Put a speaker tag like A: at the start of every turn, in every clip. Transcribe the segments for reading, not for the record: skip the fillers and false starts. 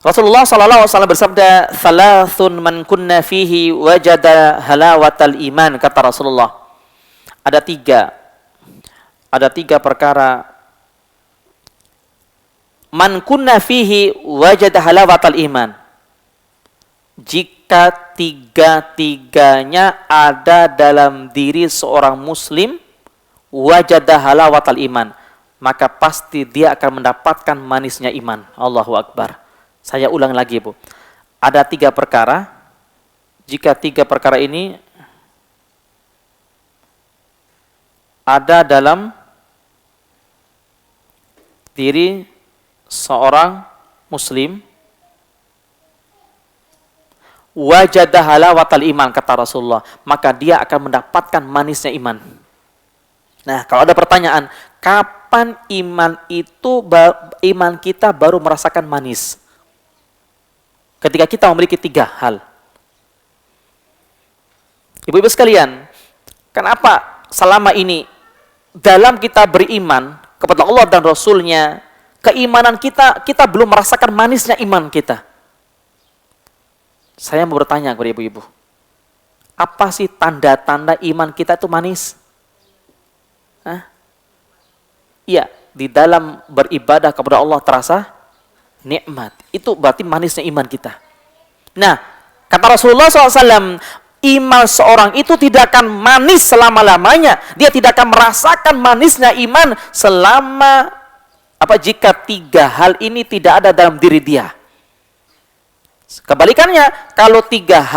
A: Rasulullah SAW bersabda, "Thalathun man kunna fihi wajada halawatal iman," kata Rasulullah. Ada tiga perkara. Man kunna fihi wajada halawatal iman. Jika tiga-tiganya ada dalam diri seorang muslim, wajada halawatal iman, maka pasti dia akan mendapatkan manisnya iman. Allahu Akbar. Saya ulang lagi, Bu. Ada tiga perkara. Jika tiga perkara ini ada dalam diri seorang muslim, wajada halawatal iman, kata Rasulullah, maka dia akan mendapatkan manisnya iman. Nah, kalau ada pertanyaan, kapan iman kita baru merasakan manis? Ketika kita memiliki tiga hal. Ibu-ibu sekalian, kenapa selama ini dalam kita beriman kepada Allah dan Rasul-Nya, keimanan kita belum merasakan manisnya iman kita? Saya mau bertanya kepada ibu-ibu, apa sih tanda-tanda iman kita itu manis? Iya, di dalam beribadah kepada Allah terasa nikmat. Itu berarti manisnya iman kita. Nah, kata Rasulullah SAW, iman seorang itu tidak akan manis selama-lamanya. Dia tidak akan merasakan manisnya iman selama jika tiga hal ini tidak ada dalam diri dia. Kebalikannya, kalau tiga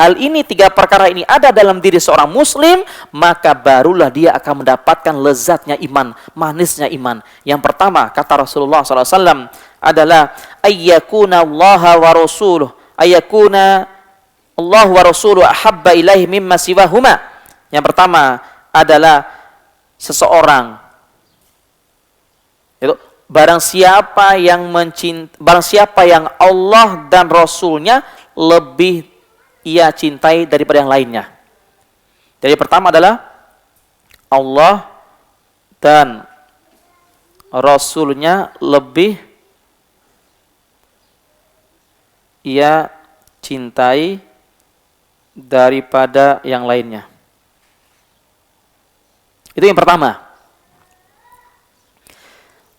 A: perkara ini ada dalam diri seorang muslim, maka barulah dia akan mendapatkan lezatnya iman, manisnya iman. Yang pertama, kata Rasulullah SAW, adalah ayyakuna Allah wa rasuluh, ayyakuna Allah wa rasuluh ahabba ilaihi mimma siwahuma. Yang pertama adalah seseorang itu barang siapa yang Allah dan Rasulnya lebih ia cintai daripada yang lainnya. Jadi pertama adalah Allah dan Rasulnya lebih ia cintai daripada yang lainnya. Itu yang pertama.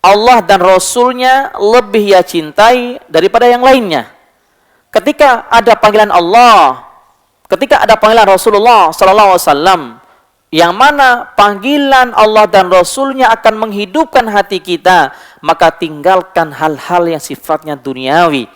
A: Allah dan Rasulnya lebih ia cintai daripada yang lainnya. Ketika ada panggilan Allah, ketika ada panggilan Rasulullah SAW, yang mana panggilan Allah dan Rasulnya akan menghidupkan hati kita, maka tinggalkan hal-hal yang sifatnya duniawi.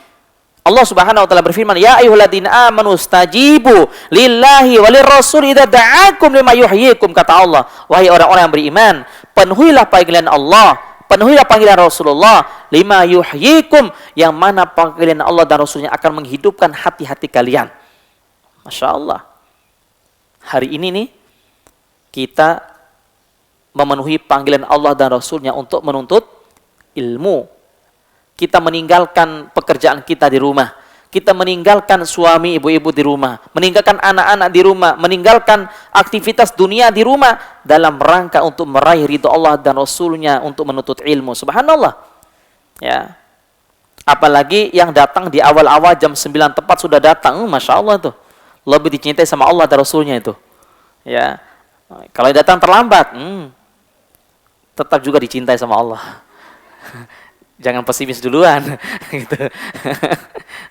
A: Allah Subhanahu wa taala berfirman, "Ya ayyuhalladzina amanu stajibu lillahi walir rasul idza da'akum lima yuhyikum," kata Allah, wahai orang-orang yang beriman, penuhilah panggilan Allah, penuhilah panggilan Rasulullah, lima yuhyikum, yang mana panggilan Allah dan Rasulnya akan menghidupkan hati-hati kalian. Masya Allah. Hari ini nih, kita memenuhi panggilan Allah dan Rasulnya untuk menuntut ilmu. Kita meninggalkan pekerjaan kita di rumah. Kita meninggalkan suami ibu-ibu di rumah. Meninggalkan anak-anak di rumah. Meninggalkan aktivitas dunia di rumah. Dalam rangka untuk meraih ridho Allah dan Rasulnya, untuk menuntut ilmu. Subhanallah. Ya. Apalagi yang datang di awal-awal jam 9 tepat sudah datang. Masya Allah tuh. Lebih dicintai sama Allah dan Rasulnya itu. Ya. Kalau datang terlambat, tetap juga dicintai sama Allah. Jangan pesimis duluan, gitu.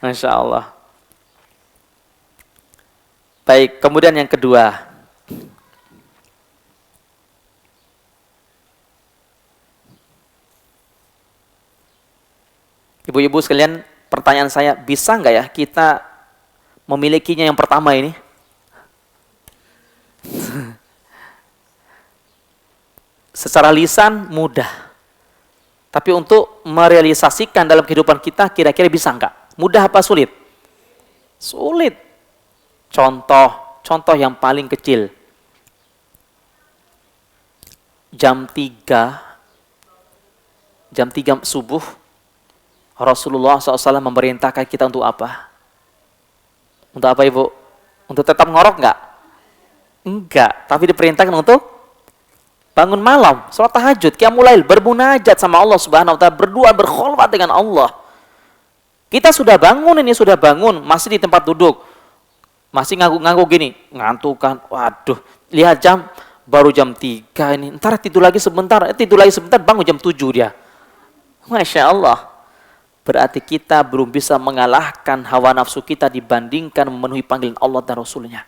A: Masya Allah. Baik, kemudian yang kedua. Ibu-ibu sekalian, pertanyaan saya, bisa nggak ya kita memilikinya yang pertama ini? Secara lisan mudah. Tapi untuk merealisasikan dalam kehidupan kita, kira-kira bisa enggak? Mudah apa sulit? Sulit. Contoh yang paling kecil. Jam 3 subuh, Rasulullah SAW memerintahkan kita untuk apa? Untuk apa, Ibu? Untuk tetap ngorok enggak? Enggak, tapi diperintahkan untuk bangun malam, sholat tahajud, qiyamul lail, bermunajat sama Allah Subhanahu wa taala, berdoa, berkholwat dengan Allah. Kita sudah bangun ini, sudah bangun, masih di tempat duduk. Masih ngangguk-ngangguk gini, ngantuk kan. Waduh, lihat jam, baru jam 3 ini. Ntar tidur lagi sebentar, bangun jam 7 dia. Masya Allah. Berarti kita belum bisa mengalahkan hawa nafsu kita dibandingkan memenuhi panggilan Allah dan Rasulnya.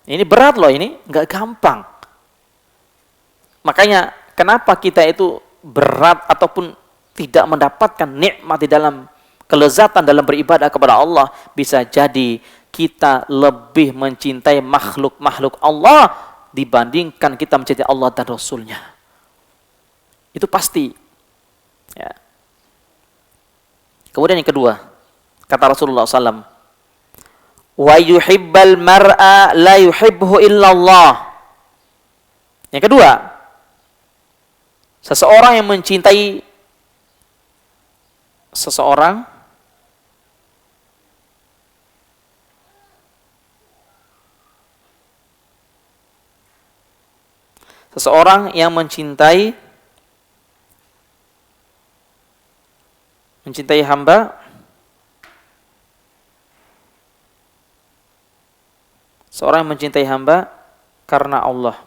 A: Ini berat loh, ini nggak gampang. Makanya kenapa kita itu berat ataupun tidak mendapatkan nikmat di dalam kelezatan dalam beribadah kepada Allah, bisa jadi kita lebih mencintai makhluk-makhluk Allah dibandingkan kita mencintai Allah dan Rasulnya. Itu pasti. Ya. Kemudian yang kedua, kata Rasulullah SAW, wa yuhibbal mar'a la yuhibbuhu illallah. Yang kedua, seseorang yang mencintai seseorang yang mencintai hamba, seorang yang mencintai hamba karena Allah.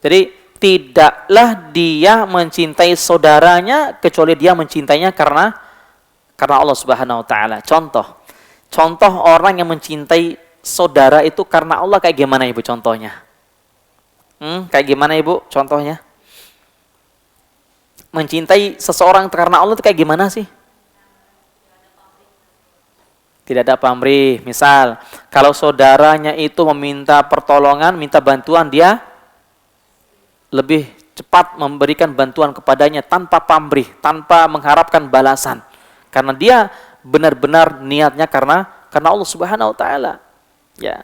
A: Jadi tidaklah dia mencintai saudaranya kecuali dia mencintainya karena Allah Subhanahu wa taala. Contoh orang yang mencintai saudara itu karena Allah kayak gimana Ibu contohnya? Kayak gimana Ibu contohnya? Mencintai seseorang karena Allah itu kayak gimana sih? Tidak ada pamrih. Misal, kalau saudaranya itu meminta pertolongan, minta bantuan, dia lebih cepat memberikan bantuan kepadanya tanpa pamrih, tanpa mengharapkan balasan. Karena dia benar-benar niatnya karena Allah Subhanahu wa taala. Ya.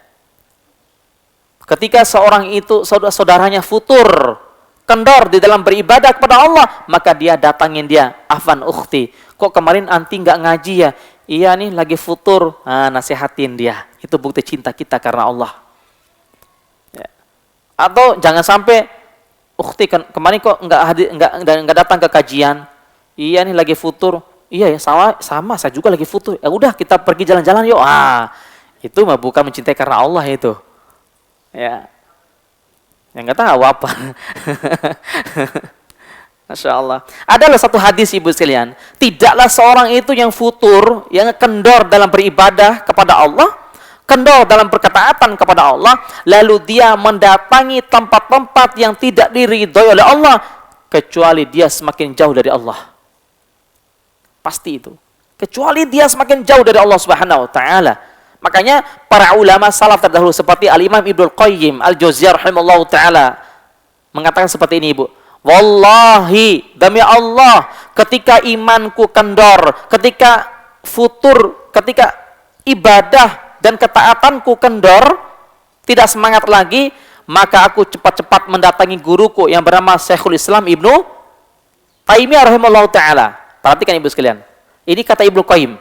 A: Ketika seorang itu saudaranya futur, kendor di dalam beribadah kepada Allah, maka dia datangin dia, "Afan ukhti, kok kemarin anti enggak ngaji ya?" "Iya nih lagi futur." Nasihatin dia. Itu bukti cinta kita karena Allah. Ya. Atau jangan sampai, "Ukhti kemarin kok enggak datang ke kajian?" "Iya nih lagi futur." "Iya ya, sama saya juga lagi futur." "Ya udah kita pergi jalan-jalan yuk." Itu mah bukan mencintai karena Allah itu. Ya. Yang enggak tahu apa. Masya Allah. Adalah satu hadis Ibu sekalian, tidaklah seorang itu yang futur, yang kendor dalam beribadah kepada Allah, kendor dalam perkataan kepada Allah, lalu dia mendatangi tempat-tempat yang tidak diridhoi oleh Allah, kecuali dia semakin jauh dari Allah. Pasti itu. Kecuali dia semakin jauh dari Allah Subhanahu wa taala. Makanya para ulama salaf terdahulu seperti Al-Imam Ibnul Qayyim Al-Jauziyah rahimahullahu taala mengatakan seperti ini, Ibu. Wallahi, demi Allah, ketika imanku kendor, ketika futur, ketika ibadah dan ketaatanku kendor, tidak semangat lagi, maka aku cepat-cepat mendatangi guruku yang bernama Syekhul Islam Ibnu Taimiyah rahimahullahu taala. Perhatikan Ibu sekalian. Ini kata Ibnu Qayyim.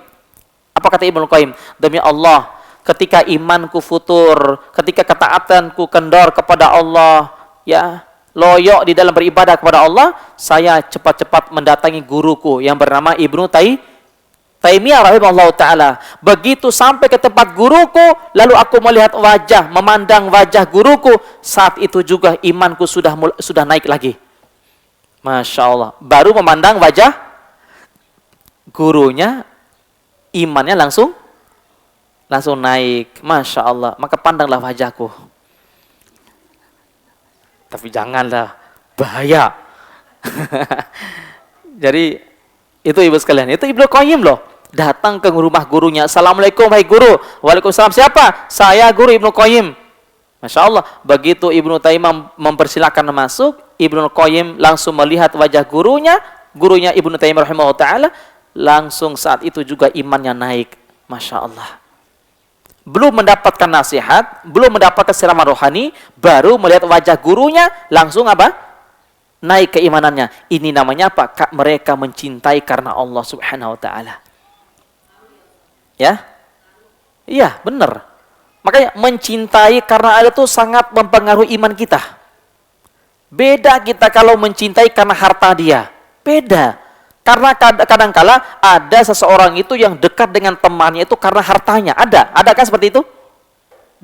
A: Apa kata Ibnu Qayyim? Demi Allah, ketika imanku futur, ketika ketaatanku kendor kepada Allah, ya, loyok di dalam beribadah kepada Allah, saya cepat-cepat mendatangi guruku yang bernama Ibnu Taimiyah rahimahullah ta'ala. Begitu sampai ke tempat guruku, lalu aku melihat wajah, memandang wajah guruku, saat itu juga imanku sudah naik lagi. Masya Allah. Baru memandang wajah gurunya, imannya langsung naik. Masya Allah. Maka pandanglah wajahku. Tapi janganlah, bahaya. Jadi itu Ibu sekalian, itu Ibnu Qayyim loh. Datang ke rumah gurunya, "Assalamualaikum, hai guru." "Waalaikumsalam, siapa?" "Saya guru Ibnu Qayyim." Masya Allah. Begitu Ibnu Taimiyah mempersilahkan masuk, Ibnu Qayyim langsung melihat wajah gurunya Ibnu Taimiyah rahimahullah ta'ala, langsung saat itu juga imannya naik. Masya Allah. Belum mendapatkan nasihat, belum mendapatkan siraman rohani, baru melihat wajah gurunya, langsung apa? Naik keimanannya. Ini namanya apa? Mereka mencintai karena Allah Subhanahu wa ta'ala. Ya? Iya, benar. Makanya mencintai karena Allah itu sangat mempengaruhi iman kita. Beda kita kalau mencintai karena harta dia. Beda. Karena kadang-kala ada seseorang itu yang dekat dengan temannya itu karena hartanya. Ada kan seperti itu?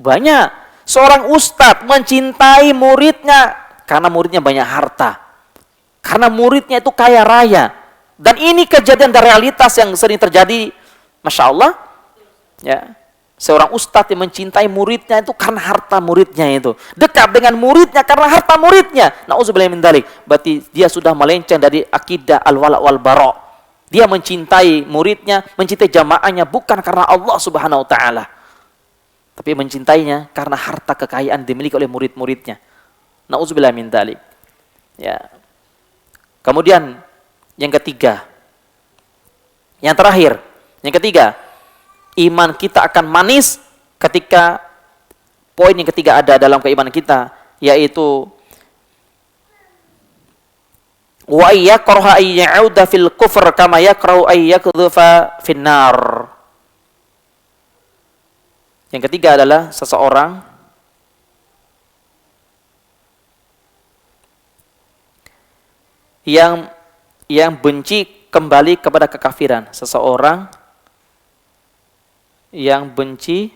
A: Banyak. Seorang ustadz mencintai muridnya karena muridnya banyak harta. Karena muridnya itu kaya raya. Dan ini kejadian dan realitas yang sering terjadi. Masya Allah. Ya. Seorang ustadz yang mencintai muridnya itu karena harta muridnya itu. Dekat dengan muridnya karena harta muridnya. Na'udzubillah min dzalik. Berarti dia sudah melenceng dari akidah al-wala' wal bara'. Dia mencintai muridnya, mencintai jamaahnya bukan karena Allah Subhanahu wa taala. Tapi mencintainya karena harta kekayaan dimiliki oleh murid-muridnya. Na'udzubillah min dzalik. Ya. Kemudian yang ketiga. Yang terakhir, yang ketiga, iman kita akan manis ketika poin yang ketiga ada dalam keimanan kita, yaitu wa yakraha ay ya'uda fil kufr kama yakrahu ay yakdhufa fin nar. Yang ketiga adalah seseorang yang benci kembali kepada kekafiran. Seseorang yang benci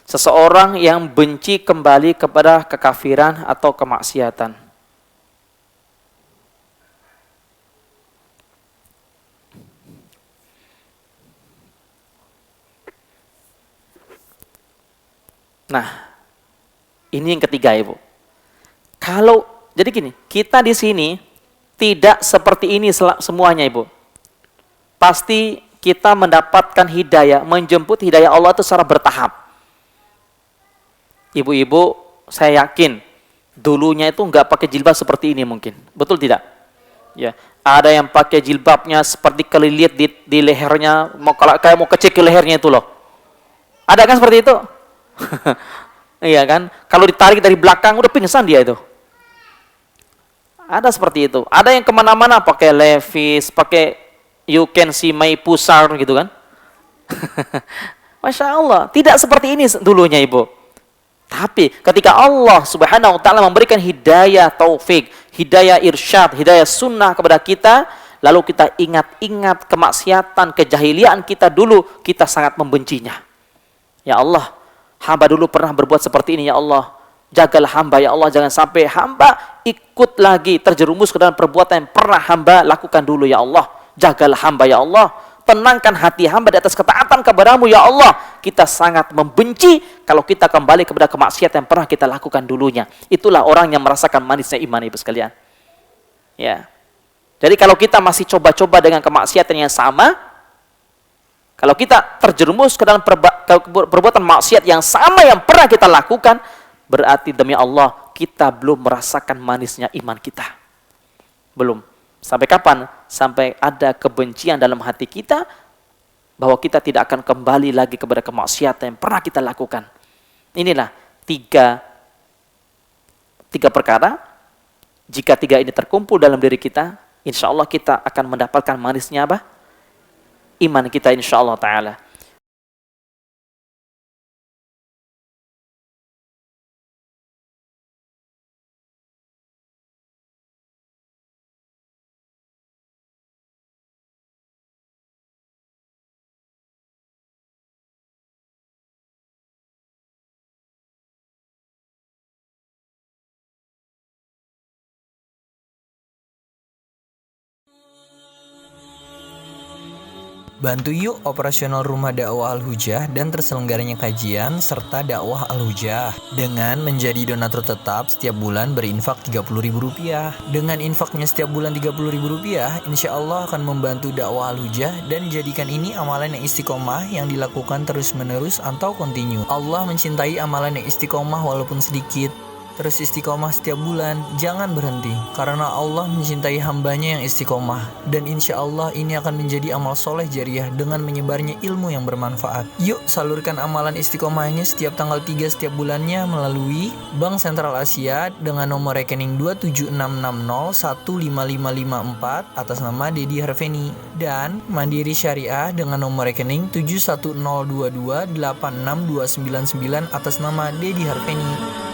A: seseorang yang benci kembali kepada kekafiran atau kemaksiatan. Nah, ini yang ketiga, Ibu. Jadi gini, kita di sini tidak seperti ini semuanya, Ibu. Pasti kita mendapatkan hidayah, menjemput hidayah Allah itu secara bertahap. Ibu-ibu, saya yakin dulunya itu nggak pakai jilbab seperti ini mungkin. Betul tidak? Ya, ada yang pakai jilbabnya seperti kelilit di lehernya, kayak mau kecil ke lehernya itu loh. Ada kan seperti itu? Iya kan? Kalau ditarik dari belakang udah pingsan dia itu. Ada seperti itu. Ada yang kemana-mana pakai Levi's, pakai You Can See My Pusar gitu kan? Masya Allah, tidak seperti ini dulunya, Ibu. Tapi ketika Allah Subhanahu wa taala memberikan hidayah taufik, hidayah irsyad, hidayah sunnah kepada kita, lalu kita ingat-ingat kemaksiatan, kejahiliaan kita dulu, kita sangat membencinya. Ya Allah, hamba dulu pernah berbuat seperti ini, ya Allah. Jagalah hamba, ya Allah, jangan sampai hamba ikut lagi terjerumus ke dalam perbuatan yang pernah hamba lakukan dulu, ya Allah. Jagalah hamba, ya Allah. Tenangkan hati hamba di atas ketaatan kepadamu, ya Allah. Kita sangat membenci kalau kita kembali kepada kemaksiatan yang pernah kita lakukan dulunya. Itulah orang yang merasakan manisnya iman, Ibu sekalian. Ya. Jadi kalau kita masih coba-coba dengan kemaksiatan yang sama, kalau kita terjerumus ke dalam perbuatan maksiat yang sama yang pernah kita lakukan, berarti demi Allah kita belum merasakan manisnya iman kita. Belum. Sampai kapan? Sampai ada kebencian dalam hati kita bahwa kita tidak akan kembali lagi kepada kemaksiatan yang pernah kita lakukan. Inilah tiga perkara. Jika tiga ini terkumpul dalam diri kita, insya Allah kita akan mendapatkan manisnya apa? Iman kita, insya Allah ta'ala.
B: Bantu yuk operasional Rumah Dakwah Al-Hujah dan terselenggaranya kajian serta dakwah Al-Hujah dengan menjadi donatur tetap setiap bulan berinfak Rp30.000. Dengan infaknya setiap bulan Rp30.000, insya Allah akan membantu dakwah Al-Hujah dan jadikan ini amalan yang istiqomah yang dilakukan terus-menerus atau kontinu. Allah mencintai amalan yang istiqomah walaupun sedikit. terus istiqomah setiap bulan, jangan berhenti. Karena Allah mencintai hambanya yang istiqomah. Dan insya Allah ini akan menjadi amal soleh jariah dengan menyebarnya ilmu yang bermanfaat. Yuk salurkan amalan istiqomahnya setiap tanggal 3 setiap bulannya melalui Bank Sentral Asia dengan nomor rekening 27660155554 atas nama Dedi Harveni, dan Mandiri Syariah dengan nomor rekening 71022862999 atas nama Dedi Harveni.